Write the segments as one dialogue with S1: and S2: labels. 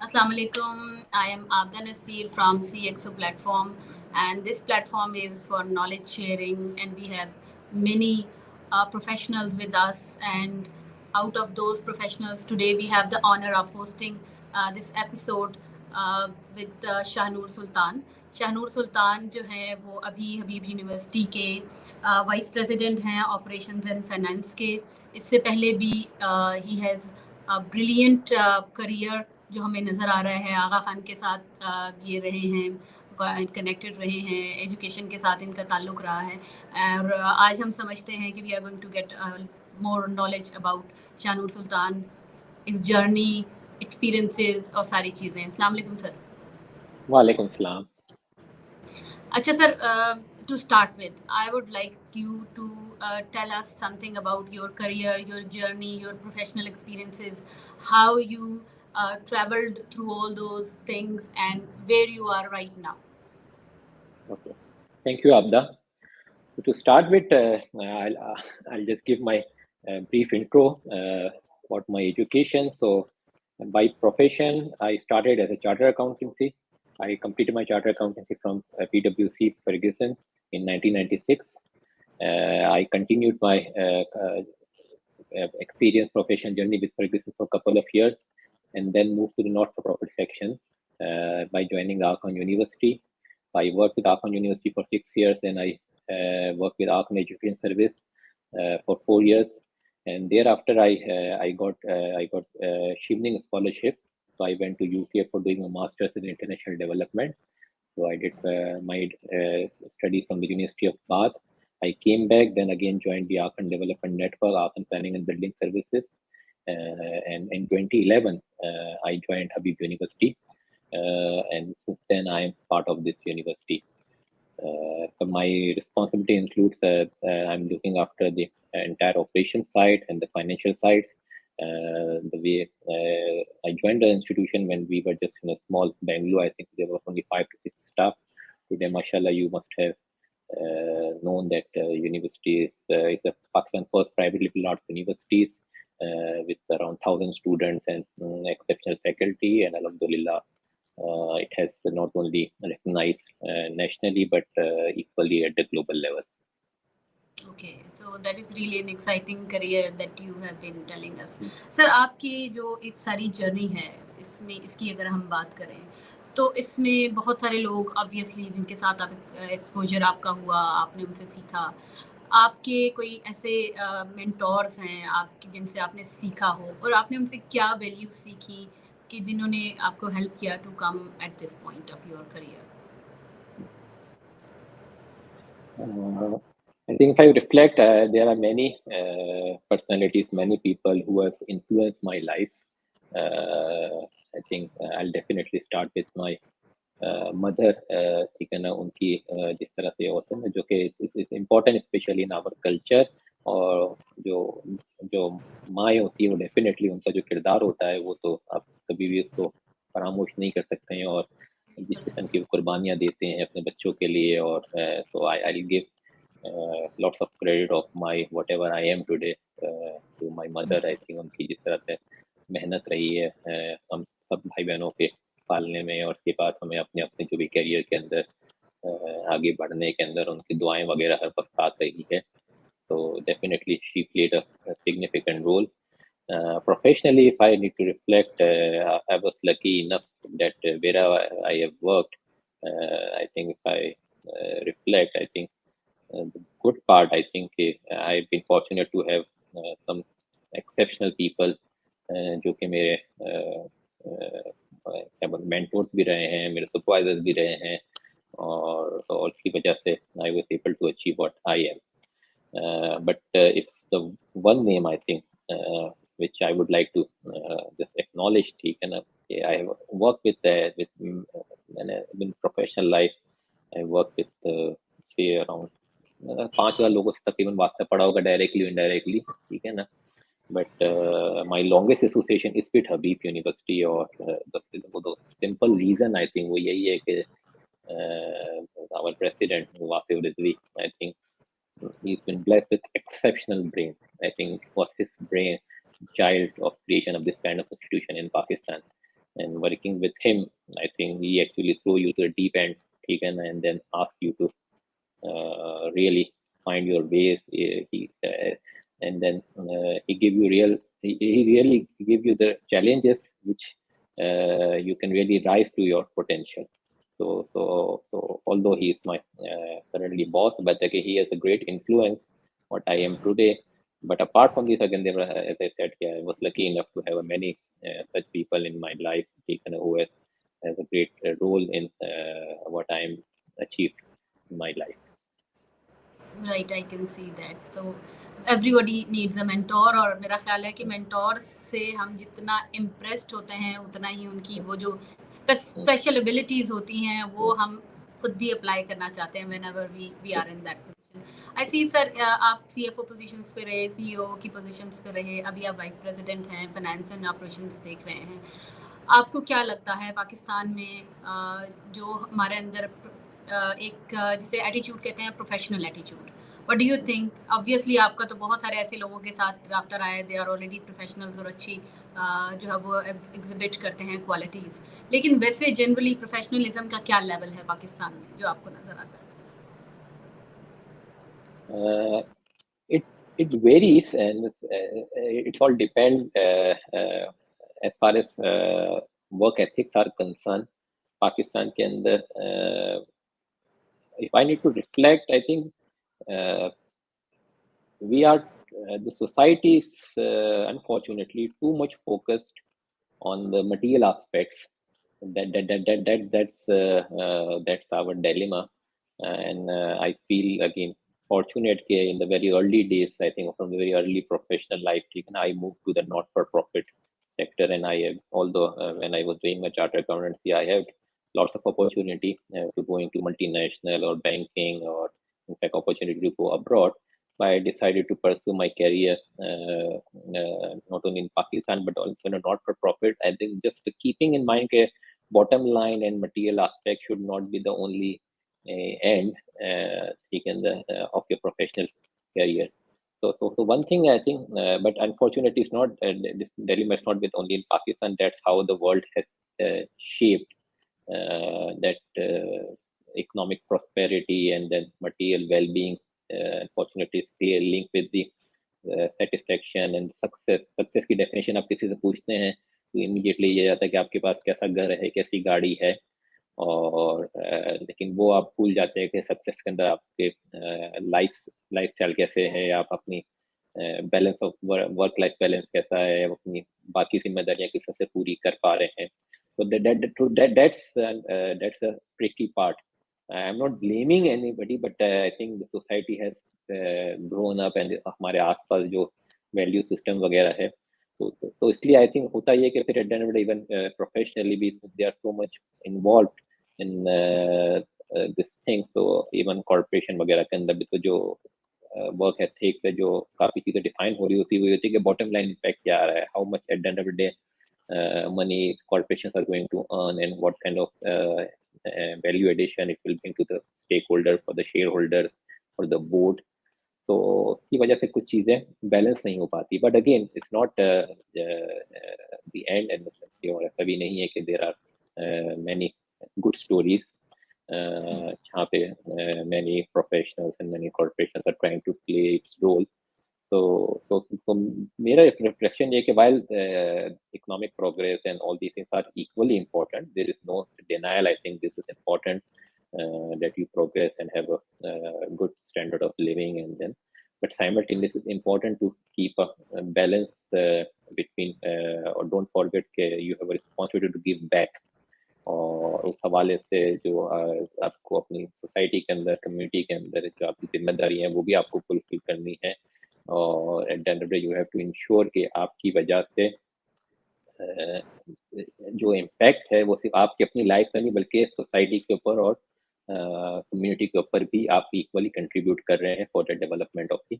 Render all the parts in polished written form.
S1: Assalamu alaikum. I am Abida Naseer from CxO platform, and this platform is for knowledge sharing, and we have many professionals with us. And out of those professionals, today we have the honor of hosting this episode with Shahnoor Sultan. Shahnoor सुल्तान जो है वो अभी हबीब university के vice president हैं operations and finance के. इससे पहले भी ही हैज़ ब्रिलियंट करियर जो हमें नज़र आ रहा है. आगा खान के साथ ये रहे हैं, कनेक्टेड रहे हैं, एजुकेशन के साथ इनका ताल्लुक़ रहा है. और आज हम समझते हैं कि we are going to get more knowledge about Shahnoor Sultan, इस जर्नी, एक्सपीरियंसेस और सारी चीज़ें. अस्सलाम वालेकुम सर.
S2: वालेकुम सलाम.
S1: अच्छा sir, to start with, I would like you to tell us something about your career, your journey, your professional experiences, how you traveled through all those things and where you are right now.
S2: Okay, thank you, Abda. So to start with, I'll just give my brief intro about my education. So by profession, I started as a chartered accountancy. I completed my chartered accountancy from PwC Ferguson in 1996. I continued my experience professional journey with Ferguson for a couple of years, and then moved to the not-for-profit section by joining Arcon University. I worked with Arcon University for 6 years, and I worked with Arcon Education Service for 4 years. And thereafter, I got Shivning Scholarship. So I went to UK for doing a master's in international development. So I did my studies from the University of Bath. I came back, then again joined the Arcon Development Network, Arcon Planning and Building Services. And in 2011, I joined Habib University. And since then, I am part of this university. So my responsibility includes I'm looking after the entire operations side and the financial side. The way I joined the institution when we were just in a small Bangalore, I think there were only 5 to 6 staff. Today, mashallah, you must have known that university is a Pakistan's first private liberal arts universities with around 1,000 students and exceptional faculty. And alhamdulillah, it has not only recognized nationally but equally at the global level.
S1: Okay, so that is really an exciting career that you have been telling us. Sir, आपकी जो इस सारी journey है, इसमें इसकी अगर हम बात करें तो इसमें बहुत सारे लोग ऑब्वियसली जिनके साथ आप एक्सपोजर आपका हुआ, आपने उनसे सीखा. आपके कोई ऐसे मेंटोर्स हैं आपके जिनसे आपने सीखा हो और आपने उनसे क्या वैल्यूज सीखी कि जिन्होंने आपको हेल्प किया to come at this point of your career?
S2: I think if I reflect, there are many personalities, many people who have influenced my life. I think I'll definitely start with my mother. ठीक है ना, उनकी जिस तरह से होता है ना, जो कि is important especially in our culture. और जो माँ होती है वो डेफिनेटली उनका जो किरदार होता है वो तो आप कभी भी उसको फरामोश नहीं कर सकते हैं, और जिस किस्म की कुर्बानियाँ देते हैं अपने बच्चों के लिए. और so I'll give lots of credit of my whatever I am today to my mother. I think उनकी जिस तरह से मेहनत रही है हम सब भाई बहनों के पालने में, और उसके बाद हमें अपने अपने जो भी करियर के अंदर आगे बढ़ने के अंदर उनकी दुआएं वगैरह हर वक्त साथ रही है. So definitely she played a significant role. Professionally, if I need to reflect, I was lucky enough that wherever I have worked, I think if I reflect, I think the good part, I think I've been fortunate to have some exceptional people जो कि मेरे क्या बोलते mentors भी रहे हैं, मेरे supervisors भी रहे हैं, और उसकी वजह से I was able to achieve what I am. But if the one name I think which I would like to just acknowledge, ठीक है ना, I have worked with in professional life. I worked with say around 5,000 लोगों से तकरीबन वास्ता पड़ा होगा directly indirectly, ठीक है ना. But my longest association is with Habib University, और the simple reason I think वो यही है कि our president Wasif Rizvi, I think he's been blessed with exceptional brain. I think it was his brain child of creation of this kind of institution in Pakistan. And working with him, I think he actually threw you to the deep end, and then ask you to really find your ways. And then he give you he really give you the challenges which you can really rise to your potential. So although he is my currently boss, but okay, he has a great influence what I am today. But apart from this, again, as I said, yeah, I was lucky enough to have many such people in my life, who has a great role in what I am achieved in my life.
S1: Right, I can see that. So everybody needs a mentor, और मेरा ख्याल है कि mentors से हम जितना impressed होते हैं उतना ही उनकी वो जो special abilities होती हैं वो हम खुद भी apply करना चाहते हैं whenever we are in that position. I see sir, आप CFO positions पे रहे, CEO की positions पे रहे, अभी आप vice president हैं, finance and operations देख रहे हैं. आपको क्या लगता है पाकिस्तान में जो हमारे अंदर एक जिसे एटीट्यूड कहते हैं professional attitude, what do you think? Obviously आपका तो बहुत सारे ऐसे लोगों के साथ रब्ता रहा है, दे आर ऑलरेडी प्रोफेशनल्स और अच्छी जो है वो एग्जिबिट करते हैं क्वालिटीज़, लेकिन वैसे जनरली प्रोफेशनलिज्म का क्या लेवल है पाकिस्तान में जो आपको नज़र आता
S2: है? It varies, and it's all depend as far as work ethics are concerned. Pakistan के अंदर if I need to reflect, I think we are the society is unfortunately too much focused on the material aspects. That's our dilemma, and I feel again fortunate in the very early days. I think from the very early professional life, I moved to the not-for-profit sector, and I have, although when I was doing my chartered accountancy, I had lots of opportunity to go into multinational or banking, or in fact opportunity to go abroad. But I decided to pursue my career not only in Pakistan but also in a not-for-profit. I think just keeping in mind that bottom line and material aspect should not be the only end of your professional career. So one thing I think, but unfortunately, it's not this dilemma is not with only in Pakistan. That's how the world has shaped that economic prosperity and then material well-being. Unfortunately, is clearly linked with the satisfaction and success. Success की definition आप किसी से पूछते हैं तो immediately ये आता है कि आपके पास कैसा घर है, कैसी गाड़ी है, और लेकिन वो आप भूल जाते हैं कि सक्सेस के अंदर आपके लाइफ स्टाइल कैसे है, आप अपनी balance of work life balance कैसा है, अपनी बाकी जिम्मेदारियां किस तरह से पूरी कर पा रहे हैं. So that's a tricky part. I'm not blaming anybody, but I think the society has grown up, and हमारे आसपास जो वैल्यू सिस्टम वगैरह है, तो इसलिए आई थिंक होता ही है कि फिर at the end of the day even professionally भी they are so much involved in this thing. So even corporation वगैरह के अंदर भी तो जो वर्क एथिक्स है, जो काफी चीजें डिफाइन हो रही होती है कि बॉटम लाइन इम्पैक्ट क्या आ रहा है, how much eight the end of the day money corporations are going to earn, and what kind of value addition it will bring to the stakeholder, for the shareholder, for the board. So उसकी वजह से कुछ चीजें balance नहीं हो पाती. But again it's not the end, and और ऐसा भी नहीं है कि there are many good stories जहाँ पे many professionals and many corporations are trying to play its role. So मेरा reflection ये कि while economic progress and all these things are equally important, there is no denial. I think this is important that you progress and have a good standard of living, and then, but simultaneously it's important to keep a balance between or don't forget that you have a responsibility to give back. और उस हवाले से जो आपको अपनी society के अंदर, community के अंदर जो आपकी जिम्मेदारी है वो भी आपको फुलफिल करनी है. और at the end of the day you have to ensure कि आपकी वजह से जो इम्पैक्ट है वो सिर्फ आपकी अपनी लाइफ का नहीं बल्कि सोसाइटी के ऊपर और कम्युनिटी के ऊपर भी आप इक्वली कंट्रीब्यूट कर रहे हैं for the development of the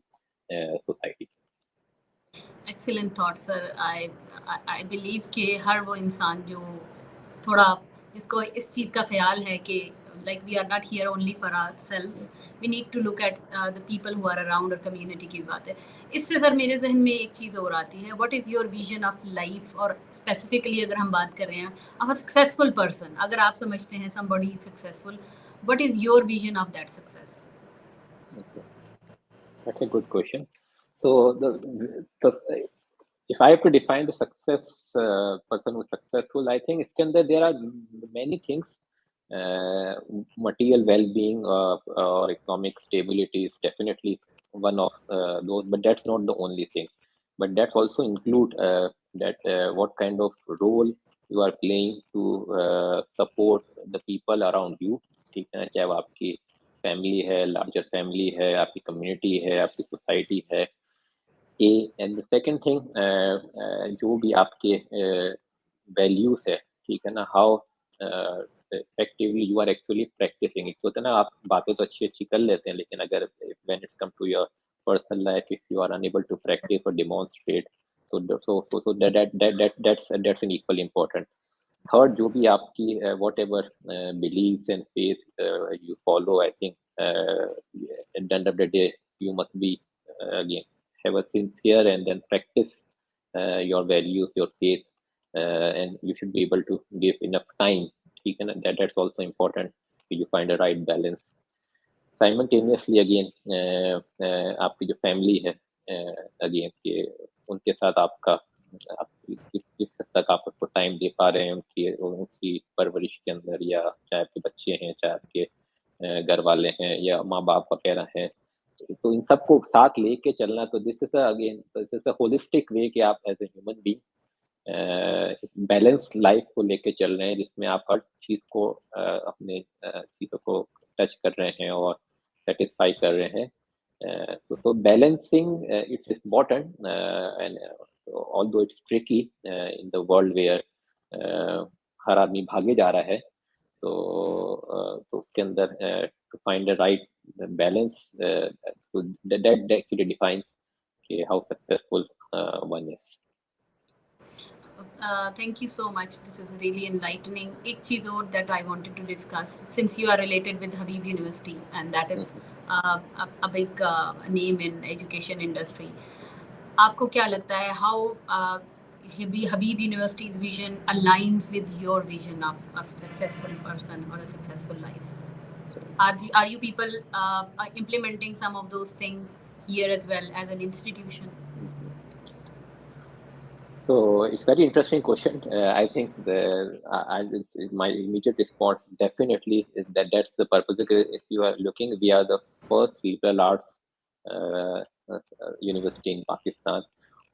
S2: society.
S1: Excellent thought sir. I believe कि हर वो इंसान जो थोड़ा जिसको इस चीज़ का ख्याल है कि like we are not here only for ourselves, we need to look at the people who are around our community की बात है. इससे सर मेरे जहन में एक चीज़ और आती है, what is your vision of life, और specifically अगर हम बात कर रहे हैं of a successful person, अगर आप समझते हैं somebody is successful, what is your vision of that success?
S2: Okay. That's a good question. So if I have to define the success person who's successful, I think there are many things. Material well-being or economic stability is definitely one of those, but that's not the only thing. But that also include what kind of role you are playing to support the people around you. ठीक है, चाहे वो आपकी family है, larger family है, आपकी community है, आपकी सोसाइटी है. एंड द सेकंड थिंग, जो भी आपके वैल्यूज है, ठीक है ना, how effectively you are actually practicing it. So ना आप बातें तो अच्छी अच्छी कर लेते हैं, लेकिन अगर when it comes to your personal life, if you are unable to practice or demonstrate, so that's an equally important. Third, जो भी आपकी whatever beliefs and faith you follow, I think at the end of the day you must be again have a sincere and then practice your values, your faith, and you should be able to give enough time. That's also important. You find a right balance. Simultaneously again, आपकी जो family है again कि उनके साथ आप किस हद तक आप उसको टाइम दे पा रहे हैं उनकी परवरिश के अंदर, या चाहे आपके बच्चे हैं, चाहे आपके घर वाले हैं, या माँ बाप वगैरह हैं, तो इन सबको साथ लेके चलना. तो this is a holistic way कि आप as a human being balance life को लेके चल रहे हैं, जिसमें आप हर चीज को अपने चीजों को टच कर रहे हैं और सेटिस्फाई कर रहे हैं. So balancing it's important, and although it's tricky in the world where हर आदमी भागे जा रहा है, तो उसके अंदर to find the right balance, so that actually defines how successful one is.
S1: Thank you so much. This is really enlightening. एक चीज़ और that I wanted to discuss, since you are related with Habib University and that is a big name in education industry. आपको क्या लगता है how Habib University's vision aligns with your vision of a successful person or a successful life? Are you people implementing some of those things here as well as an institution?
S2: So it's very interesting question. I think my immediate response definitely is that's the purpose. If you are looking, we are the first liberal arts university in Pakistan.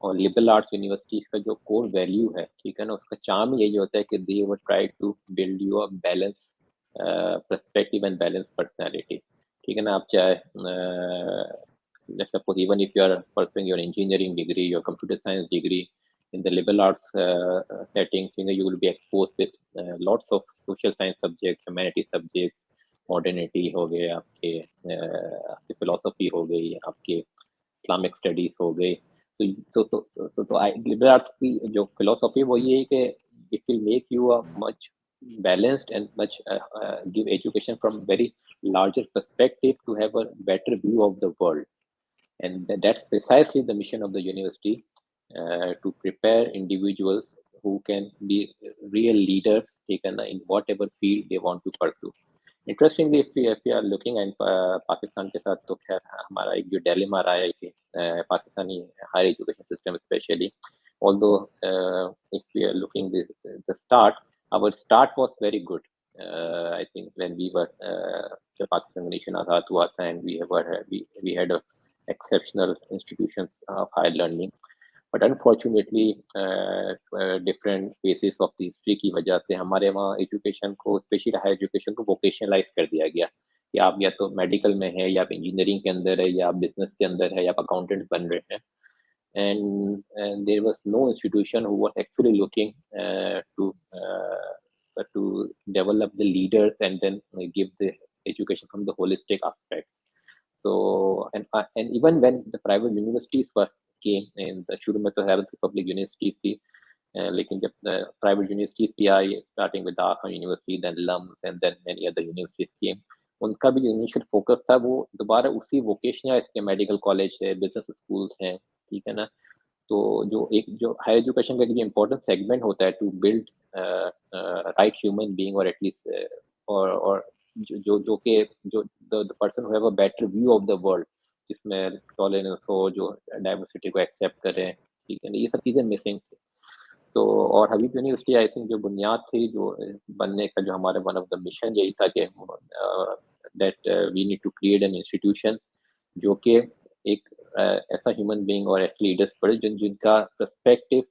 S2: और liberal arts universities का जो core value है, ठीक है ना, उसका charm यही होता है कि they were try to build you a balance perspective and balance personality. ठीक है ना, आप चाहे let's suppose even if you are pursuing your engineering degree, your computer science degree, in the liberal arts setting, you will be exposed with lots of social science subjects, humanities subjects, modernity हो गए, आपके philosophy हो गई, आपके Islamic studies हो गए. तो liberal arts की जो philosophy वो ये है कि it will make you a much balanced and much give education from very larger perspective to have a better view of the world. And that's precisely the mission of the university, to prepare individuals who can be real leaders taken in whatever field they want to pursue. Interestingly, if we are looking at Pakistan के साथ, तो खैर हमारा एक जो dilemma रहा है कि Pakistani higher education system especially, although if we are looking the start, our start was very good. I think when we were जब पाकिस्तान nation आजाद हुआ था, and we had a exceptional institutions of higher learning, but unfortunately different phases of the history की वजह से हमारे वहाँ education को, especially higher education को vocationalize कर दिया गया कि आप या तो medical में है, या आप engineering के अंदर है, या आप business के अंदर है, या आप accountant बन रहे हैं. And there was no institution who was actually looking to develop the leaders and then give the education from the holistic aspect. So and even when the private universities came in the शुरू में तो हैरत public universities थी, लेकिन जब private universities भी आई, starting with Dhaka University, then LUMS, and then many other universities came, उनका भी जो इनिशियल फोकस था वो दोबारा उसी वोकेशनल के मेडिकल कॉलेज है, बिजनेस स्कूल्स हैं, ठीक है ना? तो जो हायर एजुकेशन का जो इम्पोर्टेंट सेगमेंट होता है to build right human being और एटलीस्ट और जो कि जो the person who have a better view of the world, जिसमें टॉलरेंस हो, जो डाइवर्सिटी को एक्सेप्ट करें, ठीक है ना? ये सब चीज़ें मिसिंग थी। तो और हबीब यूनिवर्सिटी आई थिंक जो बुनियाद थी जो बनने का, जो हमारा वन ऑफ द मिशन यही था कि that we need to create an institution जो कि एक ऐसा ह्यूमन बीइंग और ऐसे लीडर्स पड़े जिनका पर्सपेक्टिव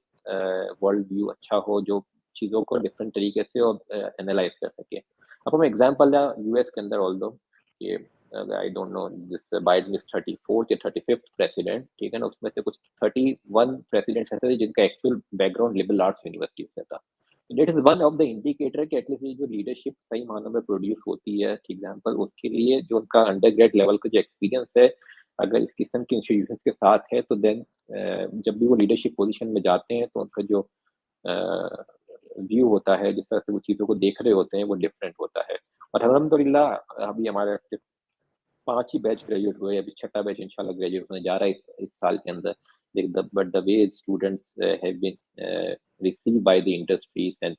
S2: वर्ल्ड व्यू अच्छा हो, जो चीज़ों को डिफरेंट तरीके से और एनालाइज कर सके। आपको मैं एग्जांपल या यूएस के अंदर ऑल्दो ये I don't know this Biden is 34th या 35th प्रेसिडेंट, ठीक है ना? उसमें से कुछ 31 प्रेसिडेंट्स ऐसे थे जिनका actual background liberal arts university से था। That is one of the indicator कि एटलीस्ट ये जो लीडरशिप सही मानों में प्रोड्यूस होती है, एग्जांपल उसके लिए जो उनका अंडरग्रेड लेवल का जो एक्सपीरियंस है, अगर इस किस्म के इंस्टीट्यूशंस के साथ है, तो देन जब भी वो लीडरशिप पोजीशन में जाते हैं तो उनका जो व्यू होता है, जिस तरह से वो चीज़ों को देख रहे होते हैं, वो डिफरेंट होता है। और अल्हम्दुलिल्लाह अभी हमारे 5 ही बैच ग्रेजुएट हुए, अभी 6ठा बैच इंशाल्लाह ग्रेजुएट होने जा रहा है इस साल के अंदर। But the way students have been received by the industries and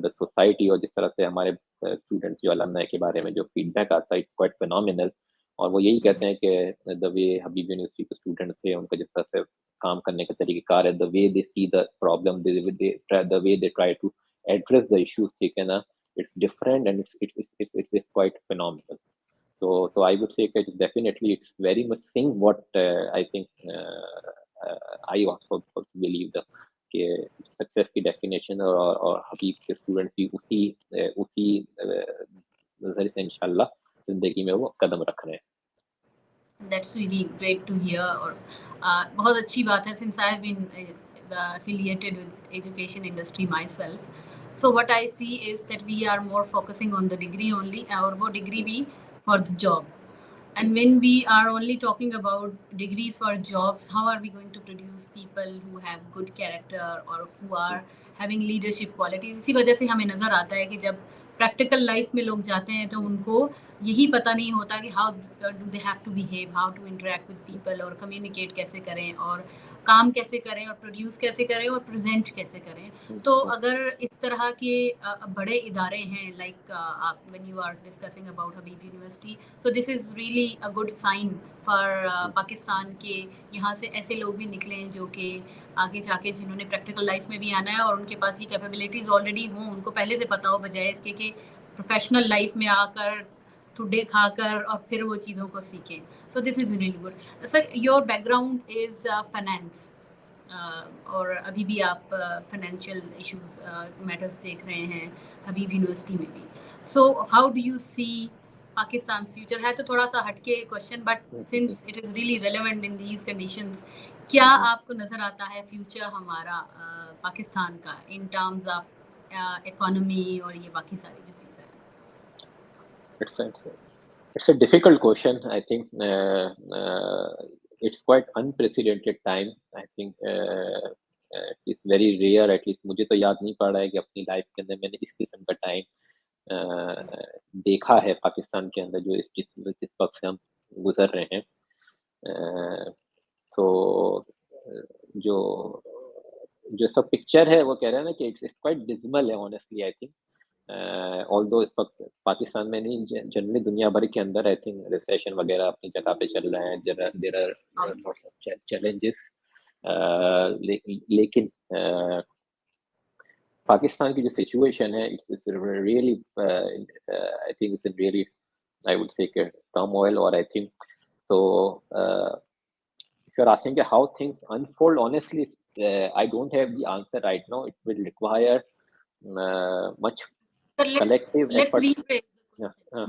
S2: the society, और जिस तरह से हमारे स्टूडेंट्स जो अलमनाई के बारे में जो फीडबैक आता है, इट्स क्वाइट फिनोमिनल। और वो यही कहते हैं कि द वे हबीब यूनिवर्सिटी के स्टूडेंट्स है, उनका जिस तरह से काम करने का तरीक़ाकार है, the way they see the problem, the way they try to address the issues, ठीक है ना? It's different and it's quite phenomenal. So I would say that definitely it's very much seeing what I think I also believe कि success की definition और हबीब के student की उसी नजर से इंशाल्लाह जिंदगी में वो कदम रख रहे हैं.
S1: That's really great to hear. और बहुत अच्छी बात है, since I've been affiliated with education industry myself. So what I see is that we are more focusing on the degree only, और वो degree भी for the job. And when we are only talking about degrees for jobs, how are we going to produce people who have good character or who are having leadership qualities? इसी वजह से हमें नज़र आता है कि जब प्रैक्टिकल लाइफ में लोग जाते हैं तो उनको यही पता नहीं होता कि how do they have to behave, how to interact with people, और कम्युनिकेट कैसे करें, और काम कैसे करें, और प्रोड्यूस कैसे करें, और प्रेजेंट कैसे करें. तो अगर इस तरह के बड़े इदारे हैं, like when you are discussing about Habib University, so this is really a good sign for Pakistan के यहाँ से ऐसे लोग भी निकलें जो कि आगे जाके जिन्होंने प्रैक्टिकल लाइफ में भी आना है और उनके पास ये कैपेबिलिटीज़ ऑलरेडी हों, उनको पहले से पता हो, बजाय इसके कि प्रोफेशनल लाइफ में आकर टुडे खाकर और फिर वो चीज़ों को सीखें. सो this is really good. Sir, your background is finance, और अभी भी आप फाइनेंशियल इश्यूज मैटर्स देख रहे हैं हबीब यूनिवर्सिटी में भी. So how do you see Pakistan future? है तो थोड़ा सा हटके question, but since it is really relevant in these conditions, क्या आपको नज़र आता है फ्यूचर हमारा पाकिस्तान का इन टर्म्स ऑफ इकोनॉमी और ये बाकी सारी जो चीज़ें हैं?
S2: It's a difficult question. I think it's quite unprecedented time. I think it's very rare. At least मुझे तो याद नहीं पड़ रहा है कि अपनी लाइफ के अंदर मैंने इस किस्म का टाइम देखा है पाकिस्तान के अंदर, जो जिस वक्त से हम गुजर रहे हैं. तो जो जो सब पिक्चर है वो कह रहे हैं ना कि इट्स क्वाइट डिस्मल है ऑनेस्टली. आई थिंक ऑल्दो इस वक्त पाकिस्तान में नहीं, जनरली दुनिया भर के अंदर आई थिंक रिसेशन वगैरह अपनी जगह पे चल रहे हैं. There are lots of challenges, लेकिन पाकिस्तान की जो सिचुएशन है, it's really I think it's really I would say turmoil. और I think so if you're asking how things unfold, honestly, I don't have the answer right now. It will require much collective
S1: let's
S2: efforts.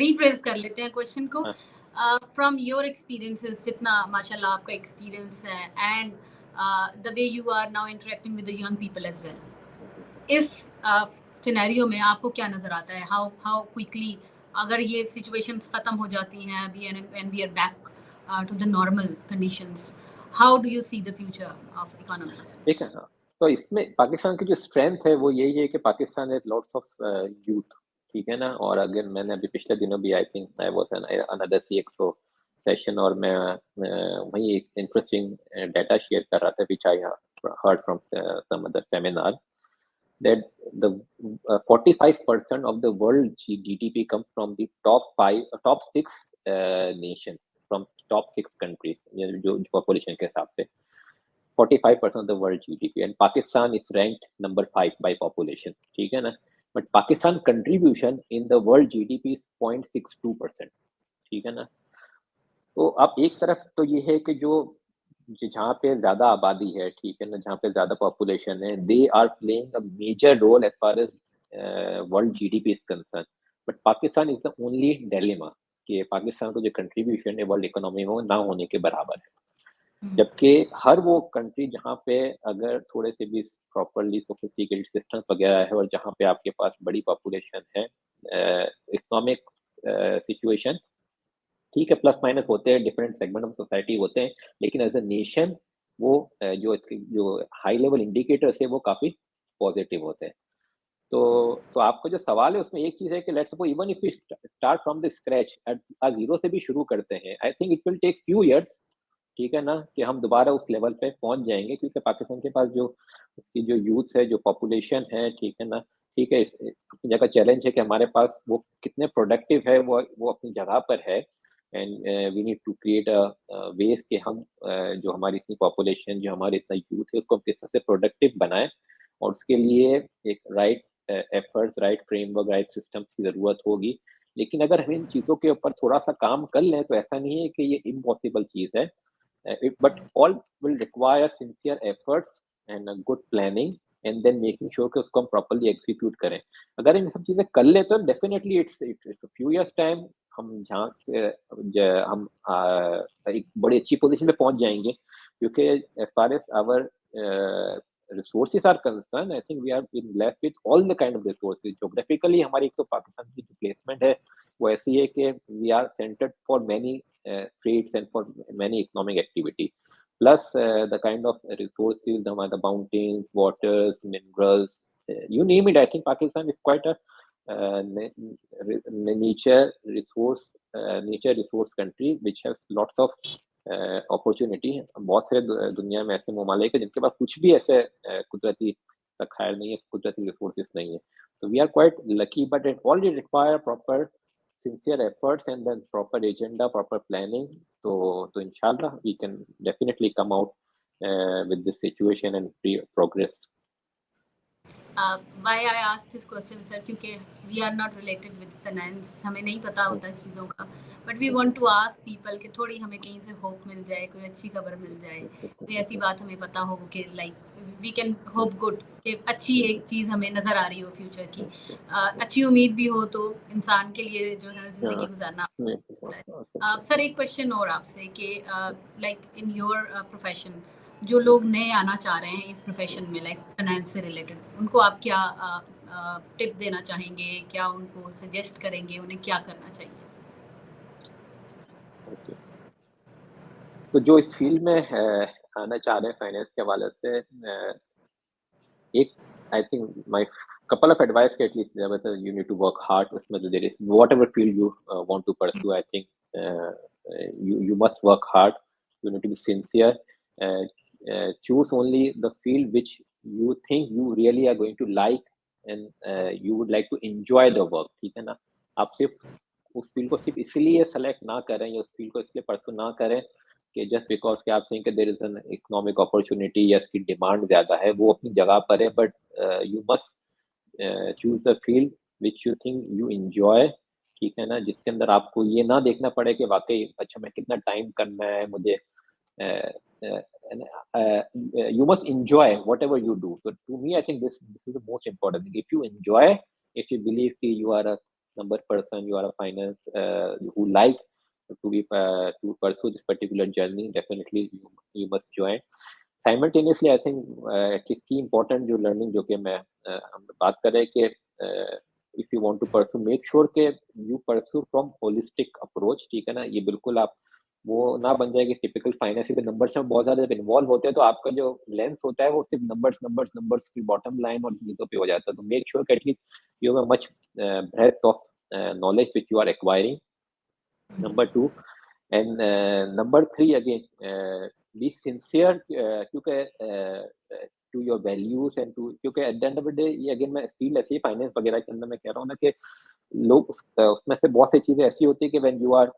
S1: rephrase कर लेते हैं question को. From your experiences, जितना माशाल्लाह आपका experience है, and the way you are now interacting with the young people as well, इस scenario में आपको क्या नजर आता है? how quickly अगर ये situations खत्म हो जाती हैं अभी and we are back to the normal conditions, how do you see the future of economy?
S2: ठीक है. तो इसमें पाकिस्तान की जो स्ट्रेंथ है वो यही है कि पाकिस्तान है लॉट्स ऑफ यूथ, ठीक है ना। और अगर मैंने अभी पिछले दिनों भी I think I was another CxO session, और मैं वही एक इंटरेस्टिंग डाटा शेयर कर रहा था विच आई heard from some other seminar that the 45% of the world GDP comes from the top six nations, from top six countries, जो population के हिसाब से 45% of the world GDP, and Pakistan is ranked number 5 by population, ठीक है ना। But Pakistan contribution in the world GDP is 0.62%, ठीक है ना। तो अब एक तरफ तो ये है कि जो जहाँ पे ज्यादा आबादी है, ठीक है ना, जहाँ पे ज्यादा पॉपुलेशन है, they are playing a major role as far as world GDP is concern. But Pakistan is the only dilemma कि पाकिस्तान को जो कंट्रीब्यूशन है वर्ल्ड इकोनॉमी में वो ना होने के बराबर है। जबकि हर वो कंट्री जहाँ पे अगर थोड़े से भी प्रॉपरली सोफिस्टिकेटेड सिस्टम वगैरह है, और जहाँ पे आपके पास बड़ी पॉपुलेशन है, इकोनॉमिक सिचुएशन ठीक है, प्लस माइनस होते हैं, डिफरेंट सेगमेंट ऑफ सोसाइटी होते हैं, लेकिन एज अ नेशन वो जो हाई लेवल इंडिकेटर्स है वो काफी पॉजिटिव होते हैं। तो आपका जो सवाल है उसमें एक चीज है कि let's suppose even if we start from the scratch at zero से भी शुरू करते हैं, I think it will take few years, ठीक है ना, कि हम दोबारा उस लेवल पे पहुंच जाएंगे, क्योंकि पाकिस्तान के पास जो उसकी जो यूथ है, जो पॉपुलेशन है, ठीक है ना, ठीक है, अपनी जगह चैलेंज है कि हमारे पास वो कितने प्रोडक्टिव है, वो अपनी जगह पर है। And we need to create a ways कि हम जो हमारी इतनी पॉपुलेशन, जो हमारे इतना यूथ है, उसको हम किस तरह से प्रोडक्टिव बनाएं, और उसके लिए एक right effort, right framework, right systems की जरूरत होगी। लेकिन अगर हम इन चीजों के ऊपर थोड़ा सा काम कर लें तो ऐसा नहीं है कि ये इम्पॉसिबल चीज है, but all will require sincere efforts and a good planning, and then making sure कि उसको हम properly execute करें। अगर इन सब चीजें कर ले तो definitely it's a few years time हम जहाँ से हम एक बड़ी अच्छी पोजीशन पे पहुंच जाएंगे, क्योंकि as far as our resources are concerned, I think we are blessed with all the kind of resources. Geographically हमारी एक तो पाकिस्तान की जो placement है वो ऐसी है कि we are centered for many trades and for many economic activity. Plus the kind of resources, the mountains, waters, minerals, you name it. I think Pakistan is quite a nature resource country which has lots of opportunity. बहुत से दुनिया में ऐसे ममालिक है जिनके पास कुछ भी ऐसे कुदरती ज़खायर नहीं है, कुदरती रिसोर्सेज नहीं है। तो we are quite lucky, but it already require proper sincere efforts and then proper agenda, proper planning. So inshallah, we can definitely come out with this situation and progress.
S1: Why I asked this question, sir, क्योंकि we are not related with finance, हमें नहीं पता होता इस चीज़ों का, but we want to ask people कि थोड़ी हमें कहीं से hope मिल जाए, कोई अच्छी खबर मिल जाए, कोई ऐसी बात हमें पता हो कि like we can hope good, कि अच्छी एक चीज़ हमें नज़र आ रही हो फ्यूचर की, अच्छी उम्मीद भी हो तो इंसान के लिए जो है ज़िंदगी गुजारना होता है। सर एक क्वेश्चन और आपसे कि like in your profession, जो लोग नए आना चाह रहे हैं इस प्रोफेशन में, लाइक फाइनेंस से रिलेटेड, उनको आप क्या टिप देना चाहेंगे, क्या उनको सजेस्ट करेंगे, उन्हें क्या करना चाहिए?
S2: तो जो इस फील्ड में आना चाह रहे हैं फाइनेंस के हवाले से, एक I think my couple of advice के at least whether you need to work hard, उसमें तो there is whatever field you want to pursue, I think you must work hard, you need to be sincere, choose only the field which you think you really are going to like and you would like to enjoy the work, ठीक है ना। आप सिर्फ उस field को सिर्फ इसलिए select ना करें या उस फील्ड को इसलिए परसू ना करें कि जस्ट बिकॉज कि आप सेइंग कि there is an economic opportunity या इसकी डिमांड ज्यादा है, वो अपनी जगह पर है, but you must choose the field which you think you enjoy, ठीक है ना, जिसके अंदर आपको ये ना देखना पड़े कि वाकई अच्छा मैं कितना टाइम करना है मुझे, you must enjoy whatever you do. So to me, I think this is the most important thing. If you enjoy, if you believe that you are a number person, you are a finance who like to pursue this particular journey, definitely you must join. Simultaneously, I think key important जो learning जो कि मैं हम बात कर रहे हैं कि if you want to pursue, make sure कि you pursue from holistic approach, ठीक है ना। ये बिल्कुल आप वो ना बन जाए कि टिपिकल फाइनेंस के नंबर्स में बहुत ज़्यादा जब इन्वॉल्व होते हैं तो आपका जो लेंस होता है वो सिर्फ नंबर्स की बॉटम लाइन और चीज़ों पे हो जाता है। तो make sure at least you have a much breadth of knowledge which you are acquiring. Number two, and number three again, be sincere क्योंकि to your values and to क्योंकि at the end of the day ये again मैं feel ऐसे ही finance वगैरह के अंदर मैं कह रहा हूँ ना कि लोग उसमें से बहुत सी चीजें ऐसी होती है कि when you are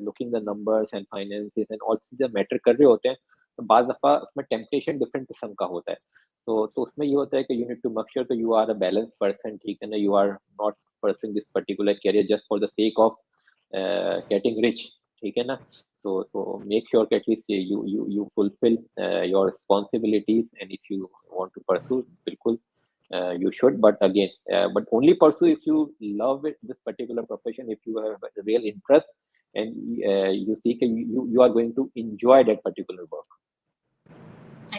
S2: looking the numbers and finances and all चीजें मैटर कर रहे होते हैं तो बाज दफा उसमें टेम्पटेशन डिफरेंट किस्म का होता है तो उसमें ये होता है कि you need to make sure कि you are a balance person ठीक है ना you are not pursuing this particular career just for the sake of getting rich ठीक है ना so make sure that at least you fulfill your responsibilities and if you want to pursue बिल्कुल you should but again but only pursue if you love it this particular profession if you have a real interest and you see that you are going to enjoy that particular work.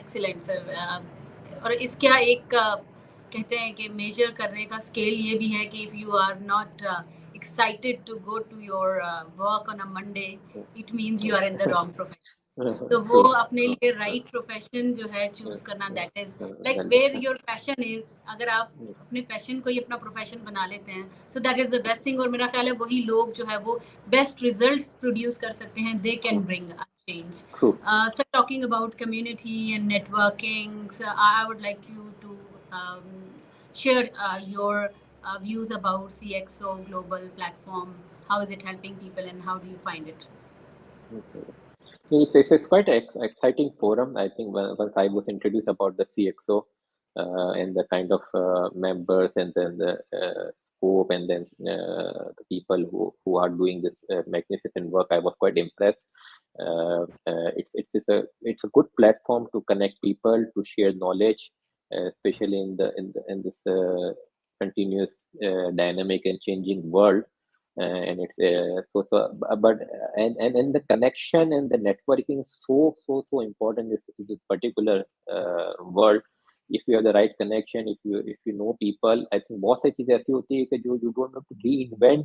S1: Excellent sir. और इसका एक कहते हैं कि major करने का scale ये भी है कि if you are not excited to go to your work on a Monday, it means you are in the wrong profession. तो वो अपने लिए right profession जो है choose करना that is like where your passion is. अगर आप अपने passion को ही अपना profession बना लेते हैं, so that is the best thing. और मेरा ख्याल है वही लोग जो है वो best results produce कर सकते हैं. They can bring a change. So talking about community and networking, so I would like you to share your views about CxO Global Platform. How is it helping people and how do you find it?
S2: It's quite an exciting forum. I think once I was introduced about the CxO and the kind of members and then the scope and then the people who are doing this magnificent work, I was quite impressed. It's a good platform to connect people, to share knowledge, especially in this continuous dynamic and changing world. And it's and the connection and the networking is so important in this particular world. If you have the right connection, if you know people, I think बहुत सारी चीजें ऐसी होती है कि जो you don't have to reinvent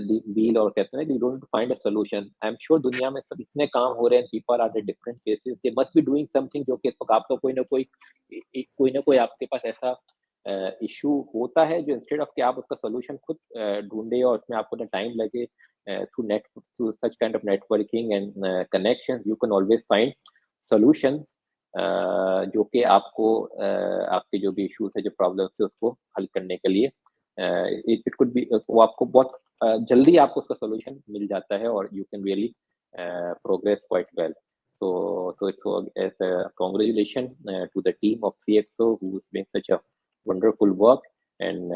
S2: the wheel और कहते हैं you don't have to find a solution. I'm sure दुनिया में सब इतने काम हो रहे हैं, people are at different places, they must be doing something जो कि इस वक्त आपको कोई ना कोई आपके पास ऐसा इशू होता है जो इंस्टेड ऑफ कि आप उसका सोल्यूशन खुद ढूंढे और उसमें आपको ना टाइम लगे through such kind of networking and connection you can always find solution जो कि आपको आपके जो भी इश्यूज है जो प्रॉब्लम्स है उसको हल करने के लिए इट कुड बी वो आपको बहुत जल्दी आपको उसका सोल्यूशन मिल जाता है और you can really progress quite well. So it's a congratulations to the team of CxO who's doing such a wonderful work and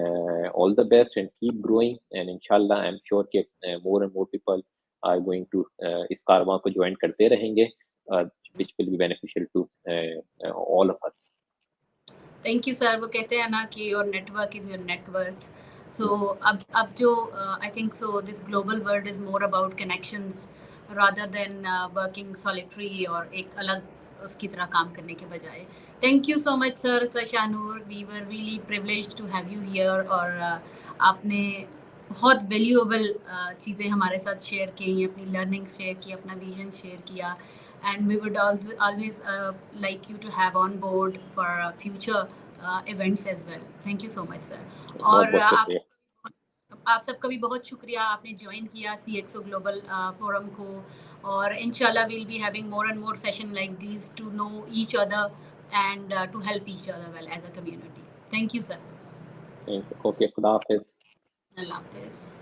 S2: all the best and keep growing and inshallah I'm sure that more and more people are going to इस कारवां को join करते रहेंगे which will be beneficial to all of us.
S1: Thank you sir. वो कहते हैं ना कि your network is your net worth. So अब जो I think so this global world is more about connections rather than working solitary और एक अलग उसकी तरह काम करने के बजाय. Thank you so much sir Shahnoor. We were really privileged to have you here और आपने बहुत valuable चीज़ें हमारे साथ शेयर की, अपनी learnings शेयर की, अपना vision शेयर किया. And we would always like you to have on board for future events as well. Thank you so much sir. और आप सबका भी बहुत शुक्रिया आपने ज्वाइन किया CxO Global Forum को और इंशाल्लाह we'll be having more and more session like these to know each other and to help each other well as a community. Thank you sir.
S2: Okay, खुदा हाफिज़.
S1: अल्लाह हाफिज़.